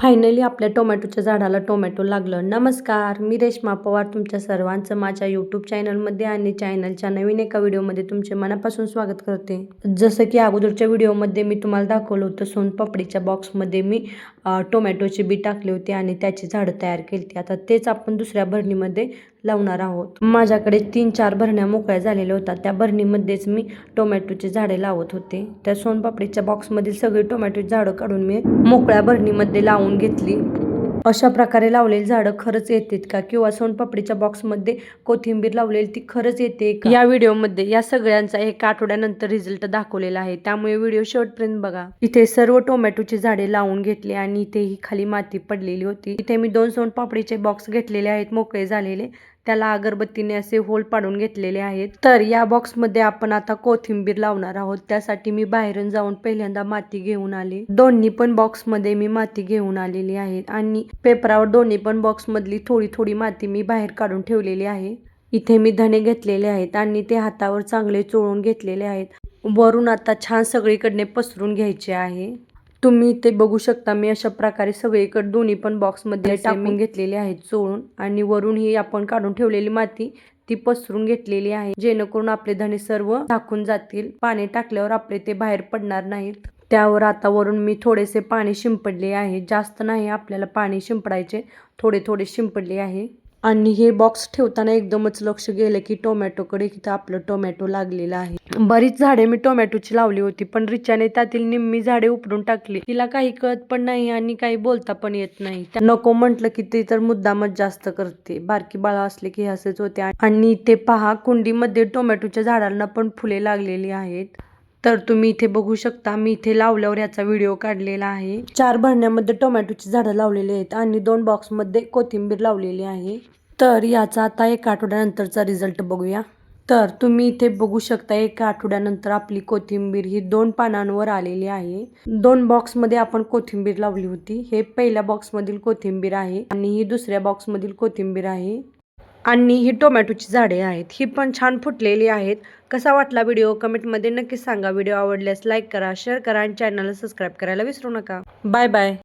Finally आपल्या टोमॅटोच्या झाडाला टोमॅटो लागलं. नमस्कार, मी रेश्मा पवार तुमच्या सर्वांचं माझ्या यूट्यूब चॅनलमध्ये आणि चॅनलच्या नवीन एका व्हिडिओमध्ये तुमचे मनापासून स्वागत करते. जसं की अगोदरच्या व्हिडिओमध्ये मी तुम्हाला दाखवलं होतं, सोनपापडीच्या बॉक्समध्ये मी टोमॅटोची बी टाकली होती आणि त्याची झाडं तयार केली होती. आता तेच आपण दुसऱ्या भरणीमध्ये लावणार आहोत. माझ्याकडे 3-4 भरण्या मोकळ्या झालेल्या होत्या. त्या भरणीमध्येच मी टोमॅटोची झाडे लावत होते. त्या सोनपापडीच्या बॉक्समधील सगळी टोमॅटोची झाडं काढून मी मोकळ्या भरणीमध्ये लावून घेतली. अशा प्रकारे लावलेली झाडं खरंच येतात का, किंवा सोनपापडीच्या बॉक्समध्ये कोथिंबीर लावलेली ती खरंच येते का? या व्हिडिओमध्ये या सगळ्यांचा 1 आठवड्यानंतर रिझल्ट दाखवलेला आहे, त्यामुळे व्हिडिओ शेवटपर्यंत बघा. इथे सर्व टोमॅटोची झाडे लावून घेतली आणि इथेही खाली माती पडलेली होती. इथे मी 2 सोनपापडीचे बॉक्स घेतलेले आहेत मोकळे झालेले, त्याला अगरबत्तीने असे होल पाडून घेतलेले आहेत. तर या बॉक्समध्ये आपण आता कोथिंबीर लावणार आहोत. त्यासाठी मी बाहेरून जाऊन पहिल्यांदा माती घेऊन आले. दोन्ही पण बॉक्समध्ये मी माती घेऊन आलेली आहे आणि पेपरावर दोन्ही पण बॉक्समधली थोडी थोडी माती मी बाहेर काढून ठेवलेली आहे. इथे मी धणे घेतलेले आहेत आणि ते हातावर चांगले चोळून घेतलेले आहेत. वरून आता छान सगळीकडे पसरून घ्यायचे आहे. तुम्ही इथे बघू शकता, मी अशा प्रकारे सगळीकडे दोन्ही पण बॉक्समध्ये टाकून घेतलेले आहेत चोळून, आणि वरून ही आपण काढून ठेवलेली माती ती पसरून घेतलेली आहे, जेणेकरून आपले धणे सर्व टाकून जातील. पाणी टाकल्यावर आपले ते बाहेर पडणार नाहीत. त्यावर आता वरून मी थोडेसे पाणी शिंपडले आहे. जास्त नाही आपल्याला पाणी शिंपडायचे, थोडे थोडे शिंपडले आहे. आणि हे बॉक्स ठेवताना एकदमच लक्ष गेलं की टोमॅटोकडे, की आपलं टोमॅटो लागलेलं आहे. बरीच झाडे मी टोमॅटोची लावली होती, पण रिचाने त्यातील निम्मी झाडे उपडून टाकली. तिला काही कळत पण नाही आणि काही बोलता पण येत नाही. नको म्हटलं की ती तर मुद्दामच जास्त करते. बारकी बाळा असले की असेच होते. आणि इथे पहा, कुंडीमध्ये टोमॅटोच्या झाडांना पण फुले लागलेली आहेत. तर तुम्ही इथे बघू शकता, मी इथे लावल्यावर याचा व्हिडिओ काढलेला आहे. 4 भरण्यामध्ये टोमॅटोची झाडं लावलेली आहेत आणि 2 बॉक्समध्ये कोथिंबीर लावलेली आहे. तर याचा आता 1 आठवड्यानंतरचा रिझल्ट बघूया. तर तुम्ही इथे बघू शकता, 1 आठवड्यानंतर आपली कोथिंबीर ही 2 पानांवर आलेली आहे. 2 बॉक्समध्ये आपण कोथिंबीर लावली होती. हे पहिल्या बॉक्समधील कोथिंबीर आहे आणि ही दुसऱ्या बॉक्समधील कोथिंबीर आहे. आणि ही टोमॅटोची झाडे आहेत, ही पण छान फुटलेली आहेत. कसा वाटला व्हिडिओ कमेंटमध्ये नक्की सांगा. व्हिडिओ आवडल्यास लाईक करा, शेअर करा आणि चॅनलला सबस्क्राईब करायला विसरू नका. Bye bye.